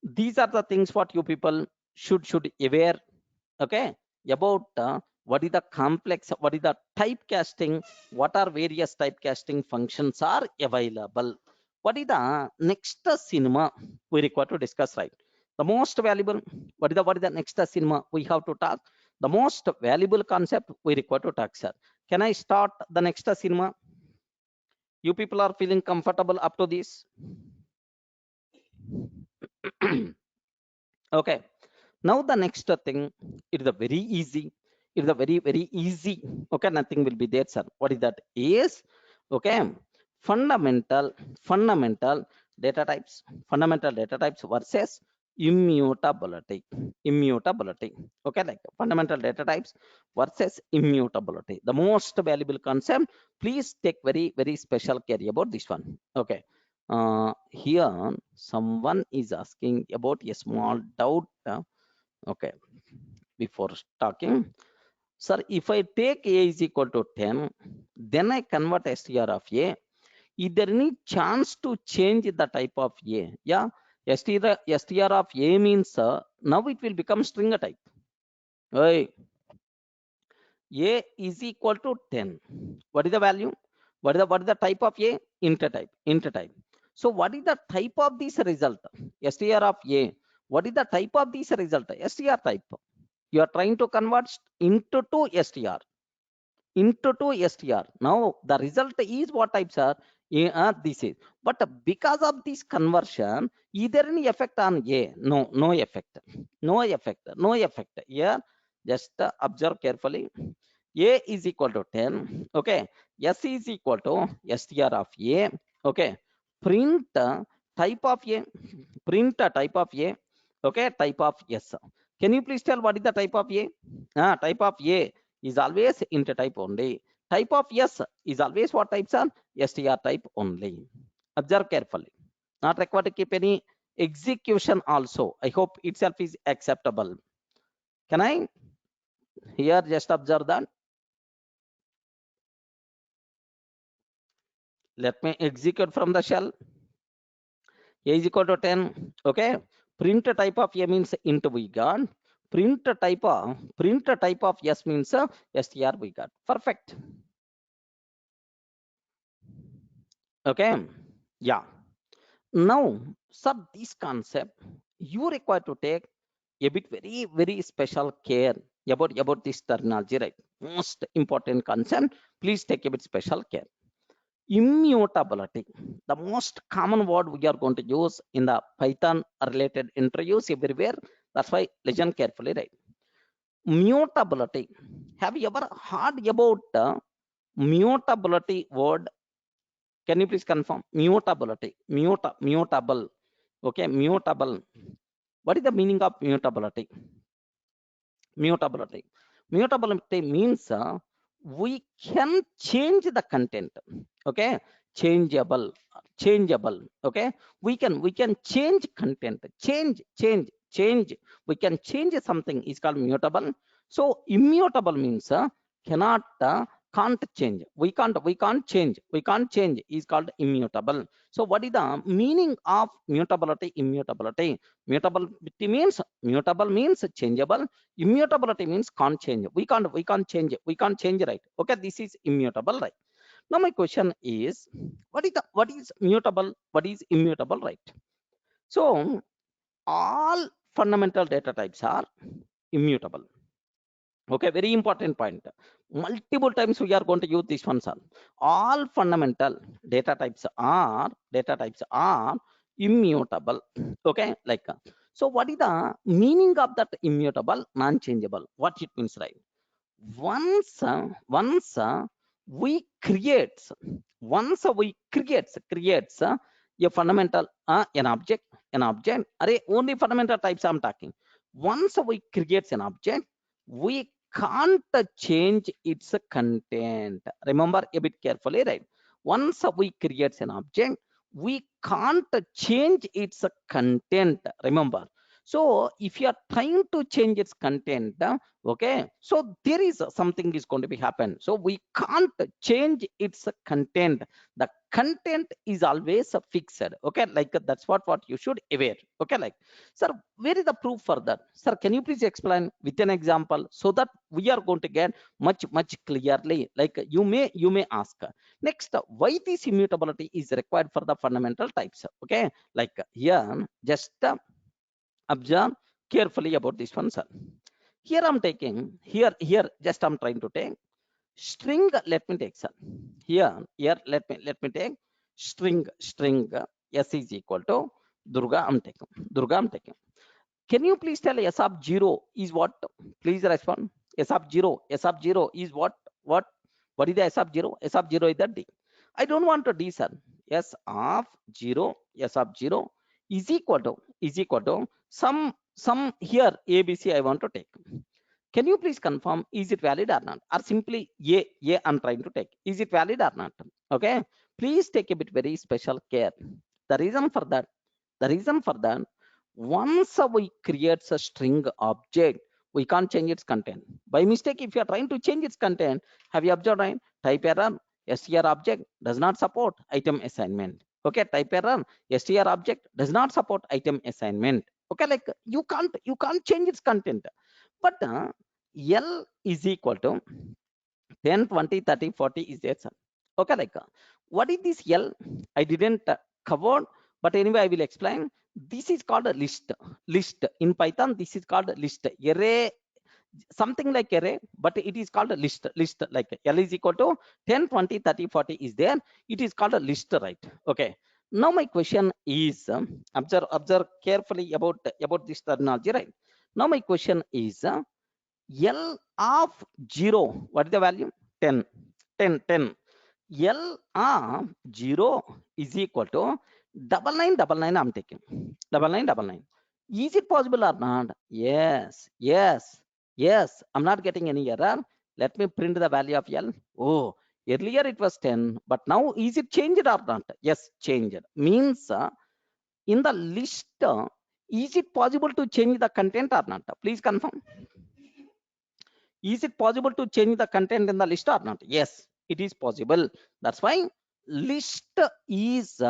These are the things what you people should aware, okay, about what is the complex, what is the typecasting, what are various typecasting functions are available. What is the next cinema we require to discuss, right? The most valuable, what is the next cinema we have to talk? The most valuable concept we require to talk, sir. Can I start the next cinema? You people are feeling comfortable up to this? Okay, now the next thing, it is a very easy, it is a very easy. Okay, nothing will be there, sir. What is that? Is, okay, fundamental data types, versus immutability. Okay, like fundamental data types versus immutability, the most valuable concept. Please take very special care about this one. Okay, here someone is asking about a small doubt. Okay, before talking, sir, if I take a is equal to 10, then I convert str of a. Is there any chance to change the type of a? Yeah, str of a means now it will become string type. Right. A is equal to 10. What is the value? What is the type of a? Int type. So what is the type of this result? str of a. What is the type of this result? str type. You are trying to convert into to str. Into to str. Now the result is what types are? This is. But because of this conversion, is there any effect on a? No, no effect. No effect. Here, just observe carefully. A is equal to 10. Okay. S is equal to str of a. Okay. Print type of a. Print type of a. Okay. Type of s. Can you please tell what is the type of a? Type of a is always int type only. Type of s is always what types are? str type only. Observe carefully. Not required to keep any execution also. I hope itself is acceptable. Can I here just observe that? Let me execute from the shell. A is equal to 10. Okay. Print type of a means int we got. Print type of s means str we got. Perfect. Okay. Yeah. Now, sir, this concept you require to take a bit very special care about this terminology, right? Most important concept. Please take a bit special care. Immutability, the most common word we are going to use in the Python related interviews everywhere. That's why listen carefully, right? Mutability. Have you ever heard about mutability word? Can you please confirm? Mutability. Mutable. Okay, mutable. What is the meaning of mutability? Mutability. Mutability means we can change the content. Okay, changeable, changeable. Okay, we can change content, change. We can change something is called mutable. So immutable means cannot, can't change. We can't change. We can't change is called immutable. So what is the meaning of mutability? Immutability. Mutability means mutable means changeable. Immutability means can't change. We can't change it. We can't change, right? Okay, this is immutable, right? Now my question is, what is mutable? What is immutable, right? So all fundamental data types are immutable. Okay, very important point. Multiple times we are going to use this one, sir. All fundamental data types are immutable. Okay, like so what is the meaning of that immutable, non-changeable? What it means, right? Once we creates once we creates a fundamental, an object array, only fundamental types I'm talking. Once we creates an object, we can't change its content. Remember a bit carefully, right? Once we creates an object, we can't change its content. Remember, so if you are trying to change its content, okay, so there is something is going to be happen. So we can't change its content. The content is always fixed. Okay, like that's what you should aware. Okay, like, sir, where is the proof for that? Sir, can you please explain with an example so that we are going to get much clearly? Like you may ask next, why this immutability is required for the fundamental types? Okay, like here, just observe carefully about this one, sir. Here I'm taking, here just I'm trying to take string. Let me take, sir. Here let me take string s is equal to Durga. I'm taking. Can you please tell s of 0 is what? Please respond. S of 0 is what? What is the s of 0? S of 0 is the d. I don't want to d, sir. S of 0 is equal to some here ABC I want to take. Can you please confirm, is it valid or not? Or simply a I'm trying to take, is it valid or not? Okay, please take a bit very special care. The reason for that, once we create a string object, we can't change its content. By mistake, if you are trying to change its content, have you observed, right? Type error, str object does not support item assignment. Okay, type error, str object does not support item assignment. Okay, like you can't change its content. But L is equal to 10, 20, 30, 40 is there, sir. Okay, like what is this L? I didn't cover, but anyway, I will explain. This is called a list. List in Python, this is called a list. Array, something like array, but it is called a list. List like L is equal to 10, 20, 30, 40 is there. It is called a list, right? Okay. Now my question is, observe carefully about this terminology, right? Now my question is, L of 0, what is the value? 10, 10, 10. L of 0 is equal to 9999. I'm taking 9999. Is it possible or not? Yes. I'm not getting any error. Let me print the value of L. Oh, earlier it was 10, but now is it changed or not? Yes, changed. Means in the list, is it possible to change the content or not? Please confirm. Is it possible to change the content in the list or not? Yes, it is possible. That's why list is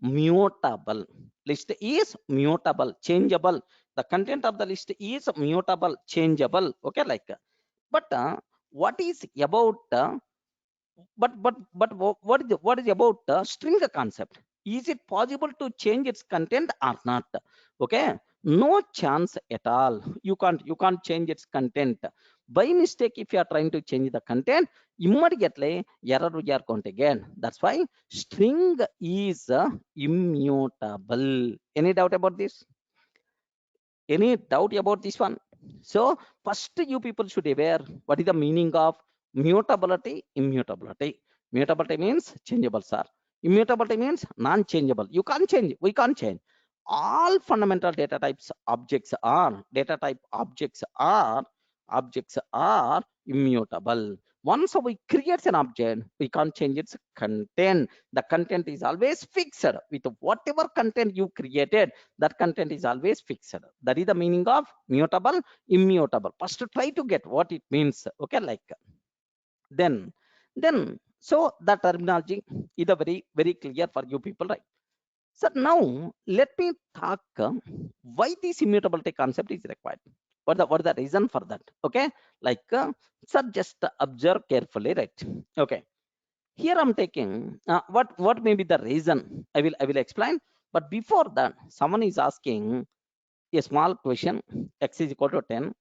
mutable. List is mutable, changeable. The content of the list is mutable, changeable. Okay, like, but what is about what is about the string concept? Is it possible to change its content or not? Okay, no chance at all. You can't change its content. By mistake, if you are trying to change the content, immediately error we are going to get. That's why string is immutable. Any doubt about this? Any doubt about this one? So first, you people should aware what is the meaning of mutability, immutability. Mutability means changeable, sir. Immutability means non-changeable. You can't change, we can't change. All fundamental data type objects are Objects are immutable. Once we create an object, we can't change its content. The content is always fixed. With whatever content you created, that content is always fixed. That is the meaning of mutable, immutable. First, try to get what it means. Okay, like then, so the terminology is a very clear for you people, right? So now let me talk why this immutability concept is required. What the reason for that? Okay, like sir, just observe carefully, right? Okay, here I'm taking what may be the reason. I will explain. But before that, someone is asking a small question: x is equal to 10,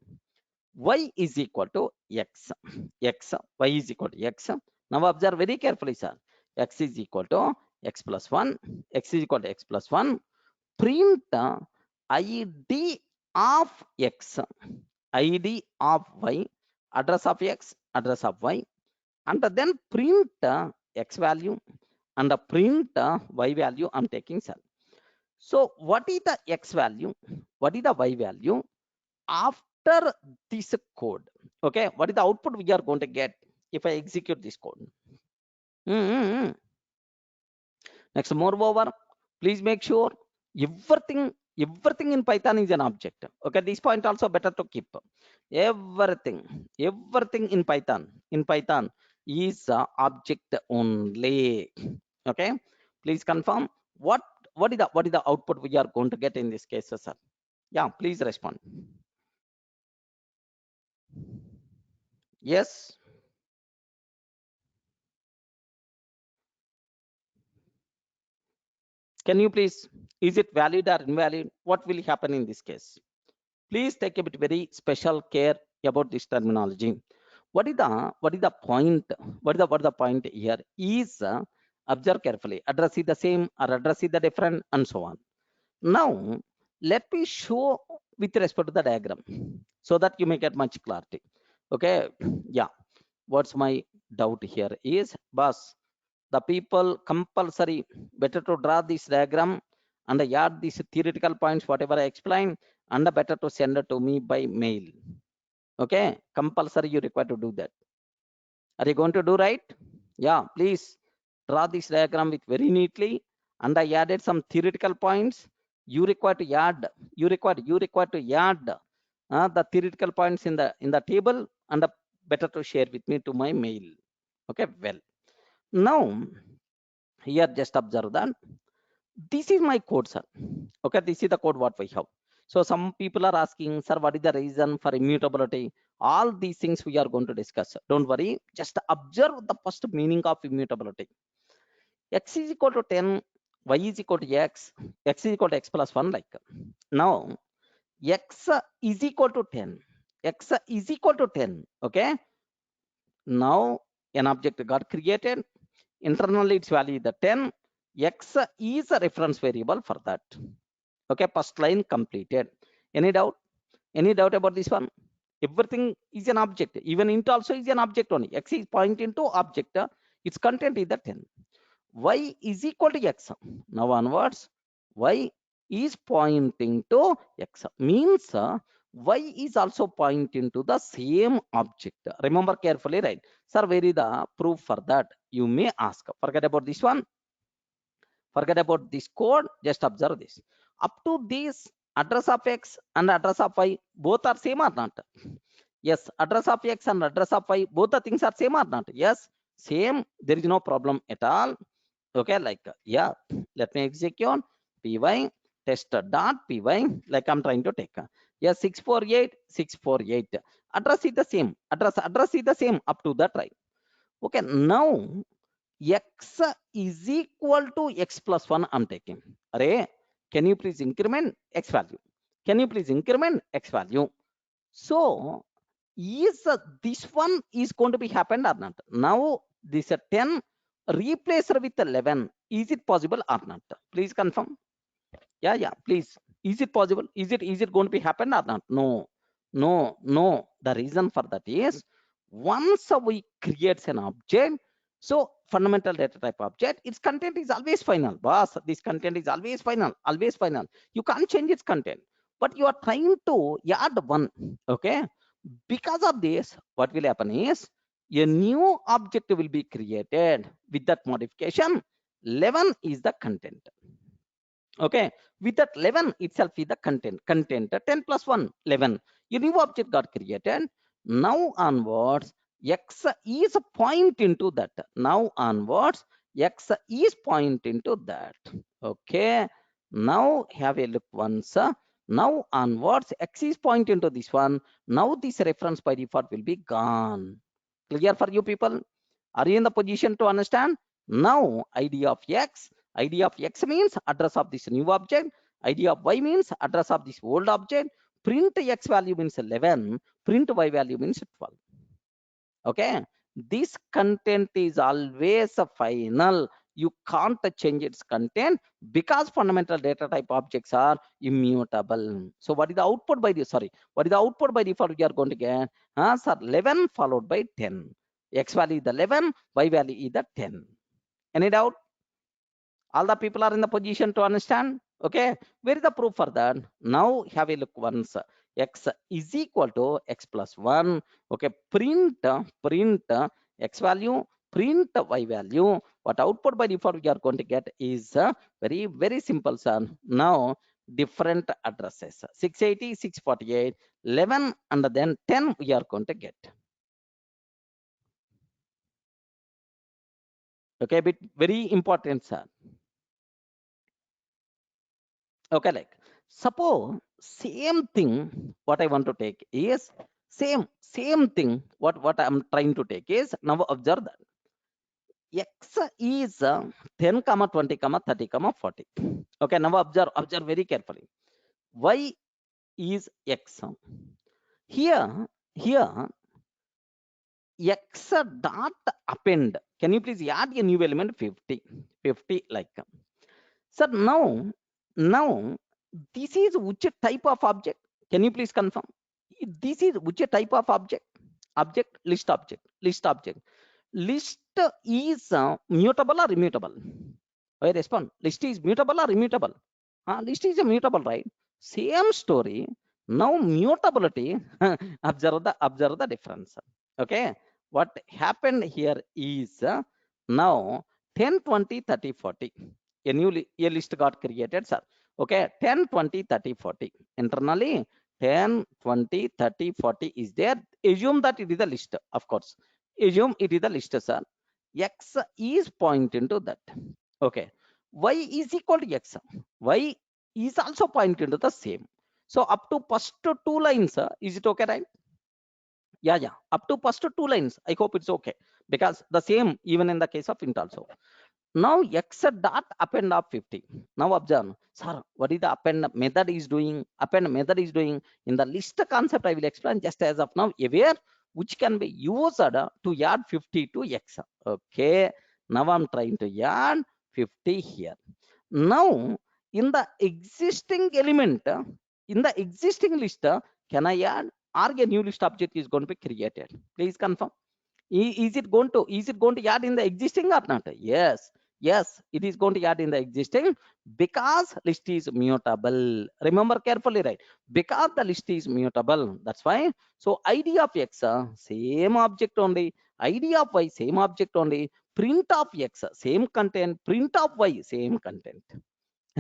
y is equal to x, y is equal to x. Now observe very carefully, sir. X is equal to x plus 1, x is equal to x plus 1. Print id of x, id of y, address of x, address of y, and then print x value and print y value. I'm taking, sir. So what is the x value? What is the y value after this code? Okay, what is the output we are going to get if I execute this code? Next, moreover, please make sure everything in Python is an object. Okay, this point also better to keep. Everything in Python is object only. Okay, please confirm what is the output we are going to get in this case, sir? Yeah, please respond. Yes. Can you please, is it valid or invalid? What will happen in this case? Please take a bit very special care about this terminology. What is the point? What is the point here? Is observe carefully. Address is the same or address is the different, and so on. Now let me show with respect to the diagram so that you may get much clarity. Okay, yeah. What's my doubt here is, boss, the people compulsory better to draw this diagram and add these theoretical points whatever I explain, and better to send it to me by mail. Okay, compulsory you require to do that. Are you going to do right? Yeah, please draw this diagram with very neatly, and I added some theoretical points. You require to add the theoretical points in the table, and better to share with me to my mail. Okay, well, now here just observe that this is my code, sir. Okay, this is the code what we have. So some people are asking, sir, what is the reason for immutability? All these things we are going to discuss. Don't worry, just observe the first meaning of immutability. X is equal to 10, y is equal to x is equal to x plus 1, like. Now x is equal to 10, x is equal to 10. Okay, now an object got created. Internally its value is the 10. X is a reference variable for that. Okay, first line completed. Any doubt? Any doubt about this one? Everything is an object. Even int also is an object only. X is pointing to object. Its content is the 10. Y is equal to x. Now onwards, y is pointing to x. Means y is also pointing to the same object. Remember carefully, right? Sir, where is the proof for that? You may ask. Forget about this one. Forget about this code. Just observe this. Up to this, address of x and address of y both are same or not? Yes, address of x and address of y, both the things are same or not? Yes, same. There is no problem at all. Okay, like, yeah, let me execute py test dot py, like I'm trying to take. Yes, 648 address is the same. Address is the same up to that, right? Okay, now x is equal to x plus 1 I'm taking. Array, can you please increment x value? Can you please increment x value? So is this one is going to be happened or not? Now this 10 replaced with 11, is it possible or not? Please confirm. Yeah, please. Is it possible? Is it going to be happen or not? No. The reason for that is, once we create an object, so fundamental data type object, its content is always final. Boss, this content is always final, always final. You can't change its content, but you are trying to add one. Okay, Because of this, what will happen is a new object will be created with that modification. 11 is the content. Okay, with that 11 itself is the content 10 plus 1 11. A new object got created. Now onwards, x is point into that. Now onwards, x is point into that. Okay, now have a look once. Now onwards, x is point into this one. Now this reference by default will be gone. Clear for you people? Are you in the position to understand? Now id of x means address of this new object, id of y means address of this old object, print x value means 11, print y value means 12. Okay, this content is always a final. You can't change its content because fundamental data type objects are immutable. So what is the output by the what is the output by default we are going to get? Sir, 11 followed by 10. X value is the 11, y value is the 10. Any doubt? All the people are in the position to understand. Okay, where is the proof for that? Now have a look once. X is equal to x plus 1. Okay, print x value, print y value. What output by default we are going to get is very simple, son. Now different addresses 680, 648, 11, and then 10 we are going to get. Okay, but very important, sir. Okay, like suppose same thing what I want to take is same thing what I'm trying to take is, now observe that x is 10 comma 20 comma 30 comma 40. Okay, now observe very carefully. Y is x. Here x dot append, can you please add a new element 50 like. So now this is which type of object? Can you please confirm? This is which type of object? Object, list object, list object. List is mutable or immutable? I respond. List is mutable or immutable? List is mutable, right? Same story. Now mutability. observe the difference. Okay. What happened here is now 10, 20, 30, 40. A list got created, sir. Okay, 10, 20, 30, 40. Internally, 10, 20, 30, 40 is there. Assume that it is a list, of course. Assume it is a list, sir. X is pointing to that. Okay. Y is equal to x. Y is also pointing to the same. So up to first two lines, is it okay, right? Yeah. Up to first two lines, I hope it's okay. Because the same even in the case of int also. Now x dot append of 50. Now observe, sir, what is the append method is doing? Append method is doing in the list concept. I will explain just as of now. Aware which can be used to add 50 to x. Okay. Now I'm trying to add 50 here. Now in the existing element, in the existing list, can I add or a new list object is going to be created? Please confirm. Is it going to add in the existing or not? Yes, it is going to add in the existing because list is mutable. Remember carefully, right? Because the list is mutable, that's why. So id of x same object only, id of y same object only, print of x same content, print of y same content.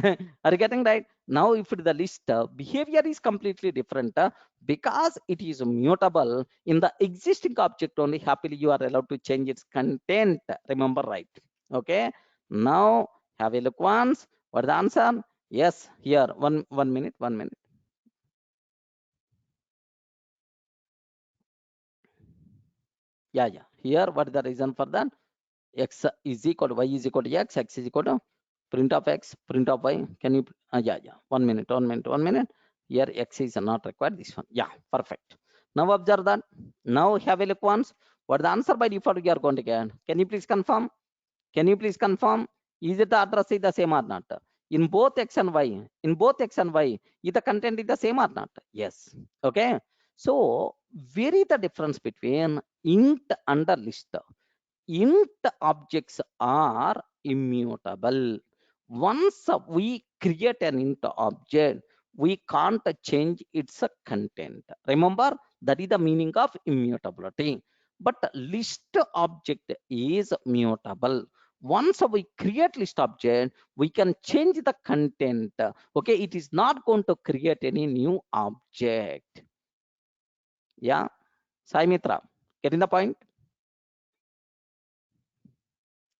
Are you getting right? Now if the list behavior is completely different, because it is mutable in the existing object only, happily you are allowed to change its content. Remember, right? Okay, now have a look once. What is the answer? Yes, here one minute. Yeah, here what is the reason for that? X is equal to y is equal to x is equal to print of x, print of y. Can you yeah 1 minute. Here x is not required, this one. Yeah, perfect. Now observe that. Now have a look once. What the answer by default you are going to get? Can you please confirm? Is it the address is the same or not? In both x and y, is the content is the same or not? Yes. Okay. So where is the difference between int and the list? Int objects are immutable. Once we create an int object, we can't change its content. Remember, That is the meaning of immutability. But list object is mutable. Once we create list object, we can change the content. Okay, it is not going to create any new object. Yeah, Sai Mitra, getting the point?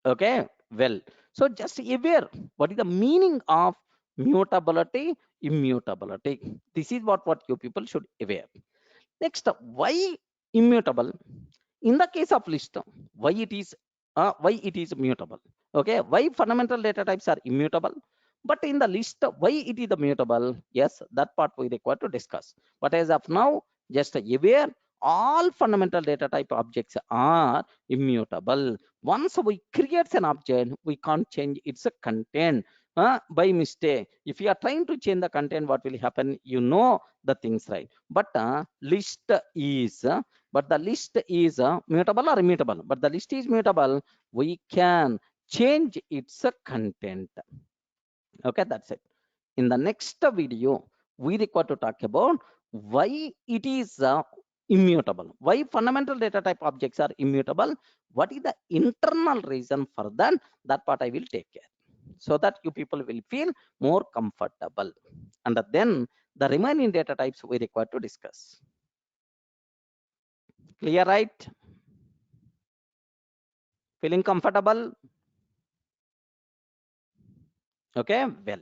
Okay, well, so just aware what is the meaning of mutability, immutability. This is what you people should aware. Next, why immutable? In the case of list, why it is mutable? Okay, why fundamental data types are immutable? But in the list, why it is the mutable? Yes, that part we require to discuss. But as of now, just aware all fundamental data type objects are immutable. Once we create an object, we can't change its content by mistake. If you are trying to change the content, what will happen? You know the things, right? But list is but the list is mutable or immutable, but the list is mutable. We can change its content. Okay, that's it. In the next video, we require to talk about why it is immutable, why fundamental data type objects are immutable, what is the internal reason for that. That part I will take care, so that you people will feel more comfortable. And then the remaining data types we require to discuss. Clear, right? Feeling comfortable? Okay, well.